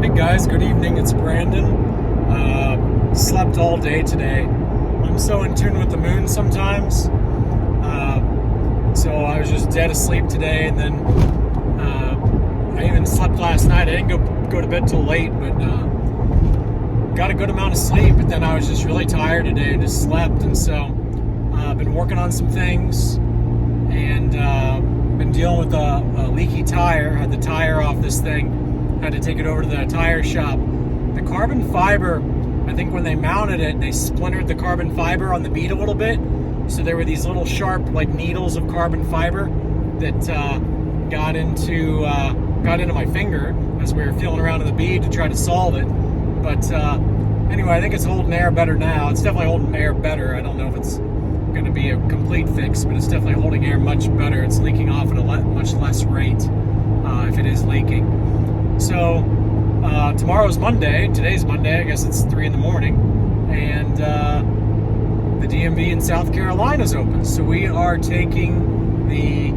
Hey guys, good evening. It's Brandon. Slept all day today. I'm so in tune with the moon sometimes. So I was just dead asleep today, and then I even slept last night. I didn't go to bed till late, but got a good amount of sleep. But then I was just really tired today and just slept. And so I've been working on some things and been dealing with a leaky tire. Had the tire off this thing. Had to take it over to the tire shop. The carbon fiber, I think when they mounted it, they splintered the carbon fiber on the bead a little bit. So there were these little sharp, like, needles of carbon fiber that got into my finger as we were feeling around in the bead to try to solve it. But anyway, I think it's holding air better now. It's definitely holding air better. I don't know if it's going to be a complete fix, but it's definitely holding air much better. It's leaking off at a much less rate if it is leaking. So tomorrow's Monday. Today's Monday. I guess it's 3 in the morning. And the DMV in South Carolina is open. So we are taking the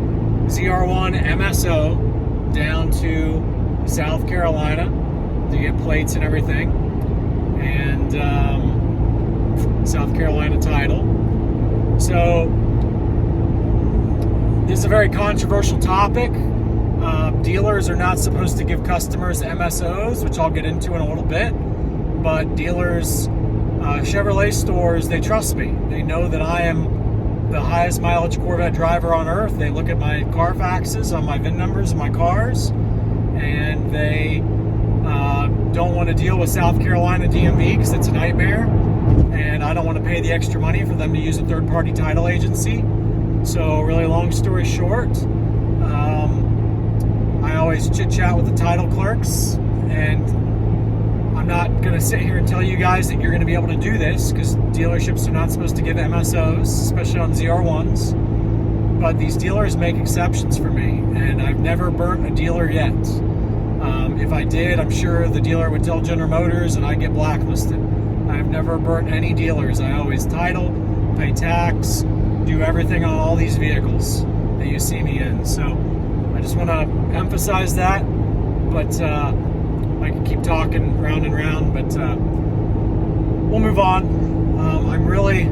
zr1 MSO down to South Carolina to get plates and everything. And South Carolina title. So this is a very controversial topic. Dealers are not supposed to give customers MSOs, which I'll get into in a little bit. But dealers, Chevrolet stores, they trust me. They know that I am the highest mileage Corvette driver on earth. They look at my Carfaxes on my VIN numbers of my cars, and they don't want to deal with South Carolina DMV because it's a nightmare, and I don't want to pay the extra money for them to use a third-party title agency. So really long story short, I always chit-chat with the title clerks, and I'm not going to sit here and tell you guys that you're going to be able to do this because dealerships are not supposed to give MSOs, especially on ZR1s. But these dealers make exceptions for me, and I've never burnt a dealer yet. If I did, I'm sure the dealer would tell General Motors and I'd get blacklisted. I've never burnt any dealers. I always title, pay tax, do everything on all these vehicles that you see me in. So I just want to emphasize that. But I can keep talking round and round, but we'll move on. I'm really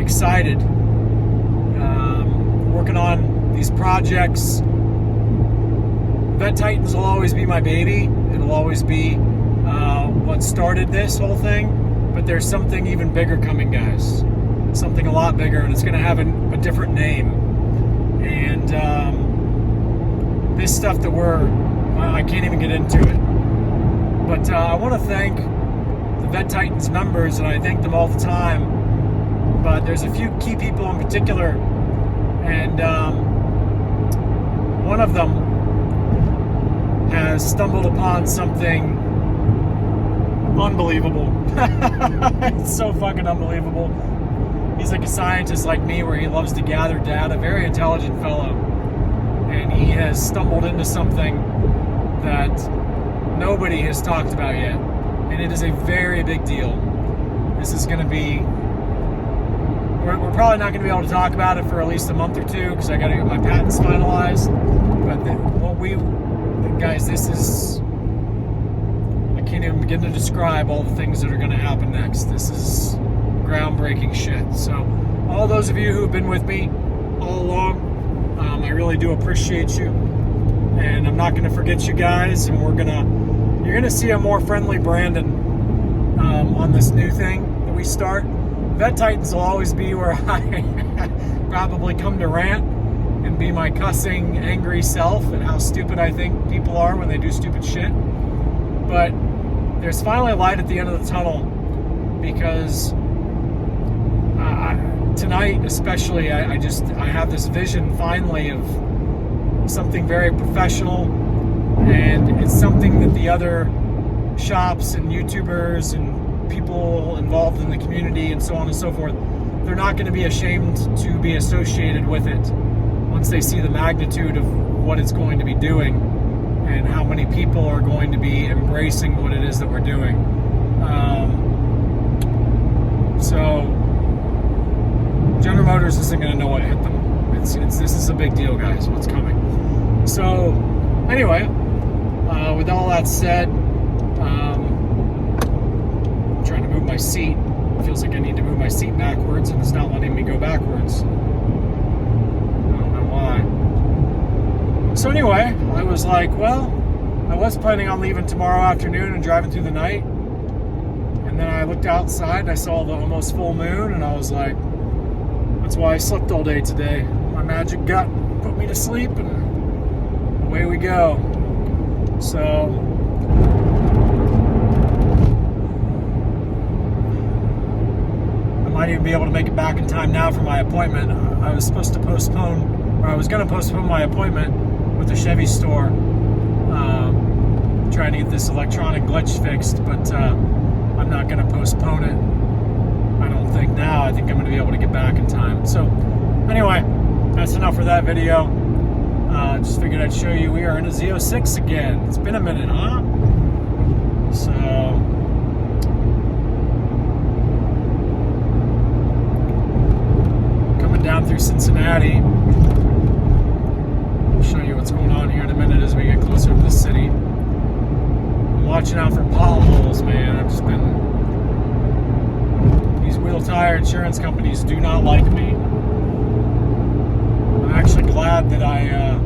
excited working on these projects. Vette Titans will always be my baby. It'll always be what started this whole thing, but there's something even bigger coming, guys. Something a lot bigger, and it's going to have a different name. And this stuff that I can't even get into it. But I want to thank the Vette Titans members, and I thank them all the time. But there's a few key people in particular, and one of them has stumbled upon something unbelievable. It's so fucking unbelievable. He's like a scientist like me, where he loves to gather data, very intelligent fellow. And he has stumbled into something that nobody has talked about yet. And it is a very big deal. This is going to be... We're probably not going to be able to talk about it for at least a month or two, because I got to get my patents finalized. But guys, this is... I can't even begin to describe all the things that are going to happen next. This is groundbreaking shit. So, all those of you who have been with me all along, I really do appreciate you, and I'm not going to forget you guys. And you're gonna see a more friendly Brandon on this new thing that we start. Vette Titans will always be where I probably come to rant and be my cussing, angry self, and how stupid I think people are when they do stupid shit. But there's finally a light at the end of the tunnel, because tonight especially, I have this vision finally of something very professional, and it's something that the other shops and YouTubers and people involved in the community and so on and so forth, they're not going to be ashamed to be associated with it once they see the magnitude of what it's going to be doing and how many people are going to be embracing what it is that we're doing. So General Motors isn't going to know what hit them. This is a big deal, guys, what's coming. So anyway, With all that said, I'm trying to move my seat. It feels like I need to move my seat backwards, and it's not letting me go backwards. I don't know why. So anyway, I was like, well, I was planning on leaving tomorrow afternoon and driving through the night. And then I looked outside and I saw the almost full moon, and I was like, that's why I slept all day today. My magic gut put me to sleep, and away we go. So I might even be able to make it back in time now for my appointment. I was supposed to postpone, or I was going to postpone my appointment with the Chevy store, trying to get this electronic glitch fixed, but I'm not going to postpone it. I don't think now. I think I'm going to be able to get back in time. So anyway, that's enough for that video. Just figured I'd show you we are in a Z06 again. It's been a minute, huh? So coming down through Cincinnati. I'll show you what's going on here in a minute as we get closer to the city. I'm watching out for potholes, man. I've just been... These wheel tire insurance companies do not like me. I'm actually glad that I had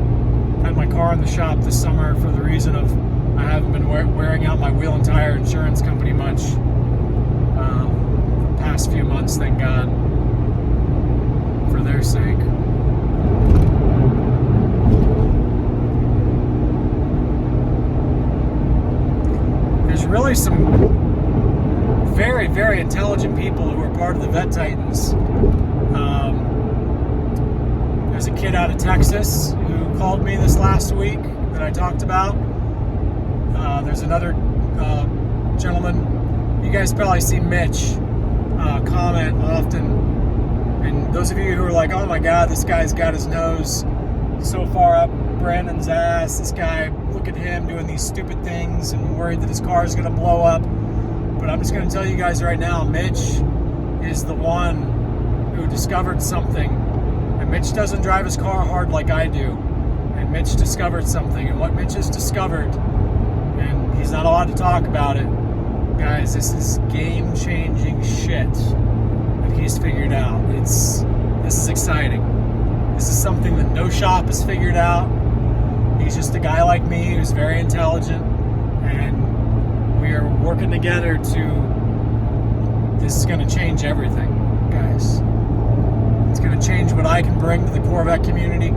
my car in the shop this summer for the reason of I haven't been wearing out my wheel and tire insurance company much the past few months, thank God, for their sake. There's really some very, very intelligent people who are part of the Vette Titans. There's a kid out of Texas who called me this last week that I talked about. There's another gentleman. You guys probably see Mitch comment often. And those of you who are like, oh my God, this guy's got his nose so far up Brandon's ass. This guy, look at him doing these stupid things and worried that his car is going to blow up. But I'm just going to tell you guys right now, Mitch is the one who discovered something. And Mitch doesn't drive his car hard like I do. And Mitch discovered something. And what Mitch has discovered, and he's not allowed to talk about it, guys, this is game-changing shit that he's figured out. This is exciting. This is something that no shop has figured out. He's just a guy like me who's very intelligent. And we are working together this is going to change everything, guys. It's going to change what I can bring to the Corvette community.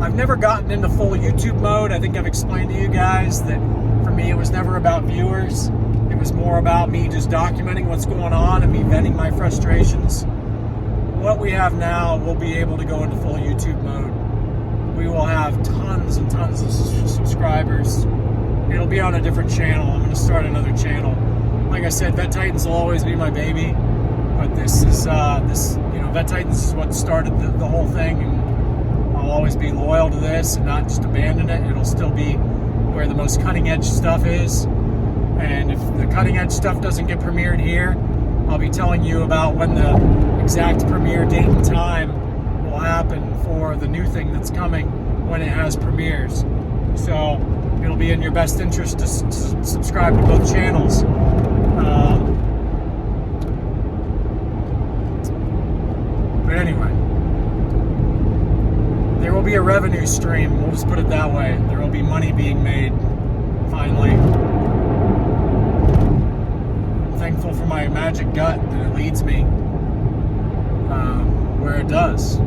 I've never gotten into full YouTube mode. I think I've explained to you guys that for me it was never about viewers. It was more about me just documenting what's going on and me venting my frustrations. What we have now, we'll be able to go into full YouTube mode. We will have tons and tons of subscribers. It'll be on a different channel. I'm going to start another channel. Like I said, Vette Titans will always be my baby, but this is Vette Titans is what started the whole thing, and I'll always be loyal to this and not just abandon it. It'll still be where the most cutting edge stuff is, and if the cutting edge stuff doesn't get premiered here, I'll be telling you about when the exact premiere date and time will happen for the new thing that's coming when it has premieres. So it'll be in your best interest to subscribe to both channels. But anyway, there will be a revenue stream. We'll just put it that way. There will be money being made, finally. I'm thankful for my magic gut that it leads me where it does.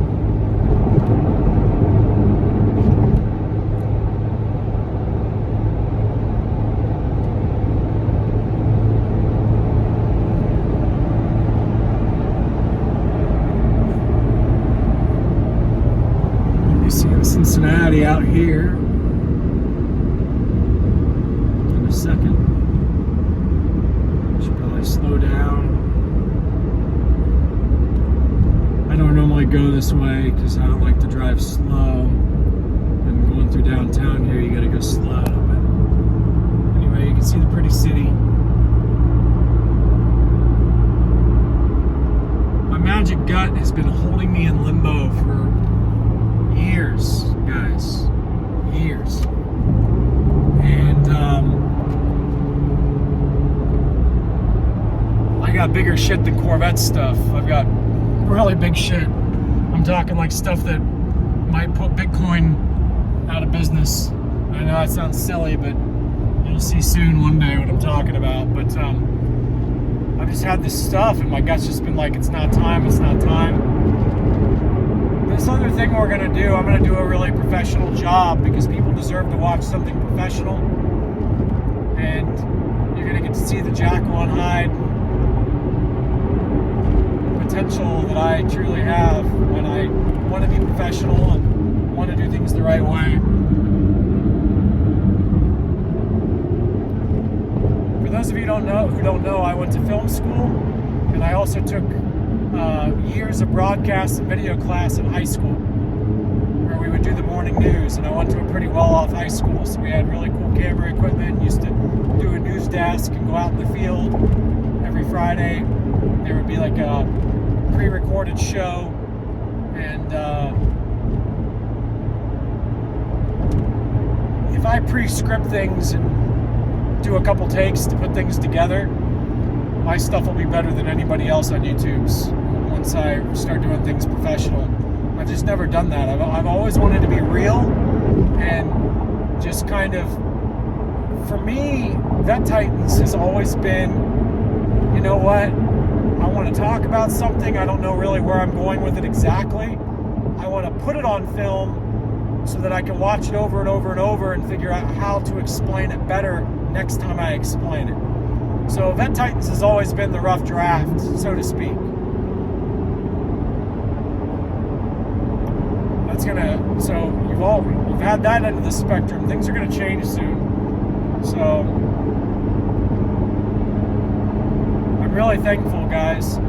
Cincinnati out here in a second. Should probably slow down. I don't normally go this way because I don't like to drive slow. And going through downtown here, you gotta go slow. But anyway, you can see the pretty city. My magic gut has been holding me in limbo for years, guys. Years. And And I got bigger shit than Corvette stuff. I've got really big shit. I'm talking like stuff that might put Bitcoin out of business. I know that sounds silly, but you'll see soon one day what I'm talking about. But I've just had this stuff and my gut's just been like, it's not time, it's not time. This other thing we're going to do, I'm going to do a really professional job because people deserve to watch something professional. And you're going to get to see the Jackal on Hyde potential that I truly have when I want to be professional and want to do things the right way. For those of you who don't know, I went to film school, and I also took years of broadcast and video class in high school, where we would do the morning news. And I went to a pretty well-off high school, so we had really cool camera equipment. Used to do a news desk and go out in the field every Friday. There would be like a pre-recorded show, and if I pre-script things and do a couple takes to put things together, my stuff will be better than anybody else on YouTube's once I start doing things professional. I've just never done that. I've always wanted to be real and just kind of, for me, Vette Titans has always been, you know what, I want to talk about something, I don't know really where I'm going with it exactly. I want to put it on film so that I can watch it over and over and over and figure out how to explain it better next time I explain it. So Vette Titans has always been the rough draft, so to speak. So you've had that end of the spectrum. Things are gonna change soon. So I'm really thankful, guys.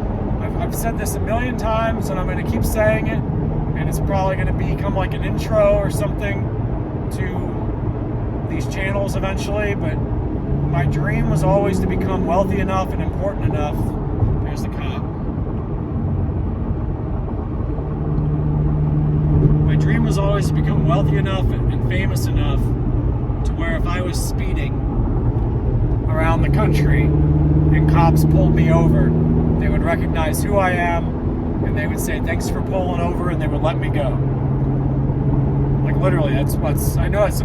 I've said this a million times, and I'm gonna keep saying it, and it's probably gonna become like an intro or something to these channels eventually, but my dream was always to become wealthy enough and important enough. There's the cop. My dream was always to become wealthy enough and famous enough to where if I was speeding around the country and cops pulled me over, they would recognize who I am and they would say, "Thanks for pulling over," and they would let me go. Like literally, that's what's, I know it's,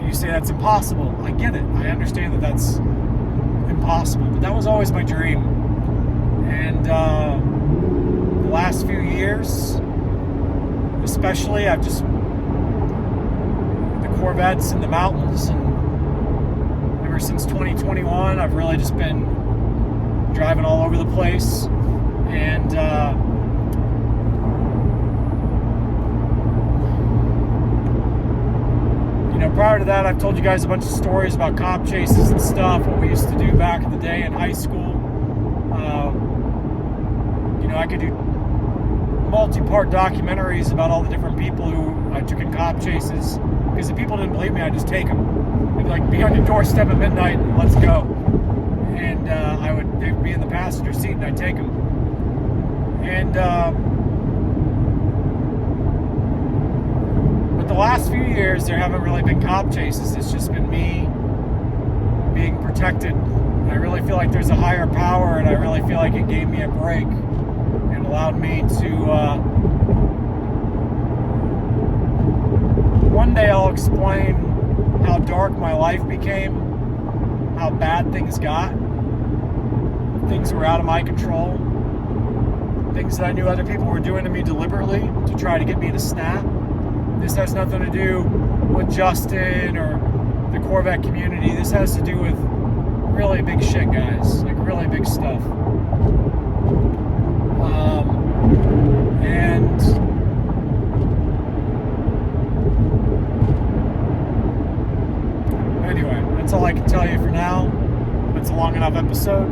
you say that's impossible. I get it. I understand that that's impossible, but that was always my dream. And the last few years, especially, I've just, the Corvettes in the mountains, and ever since 2021, I've really just been driving all over the place. And prior to that, I've told you guys a bunch of stories about cop chases and stuff, what we used to do back in the day in high school. I could do multi-part documentaries about all the different people who I took in cop chases, because if people didn't believe me, I'd just take them. They'd like be on your doorstep at midnight and let's go. And they'd be in the passenger seat and I'd take them. And the last few years, there haven't really been cop chases. It's just been me being protected. I really feel like there's a higher power, and I really feel like it gave me a break and allowed me to one day I'll explain how dark my life became, how bad things got. Things were out of my control. Things that I knew other people were doing to me deliberately to try to get me to snap. This has nothing to do with Justin or the Corvette community. This has to do with really big shit, guys. Like really big stuff. And anyway, that's all I can tell you for now. It's a long enough episode.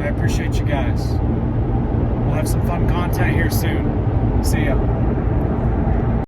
I appreciate you guys. We'll have some fun content here soon. See ya.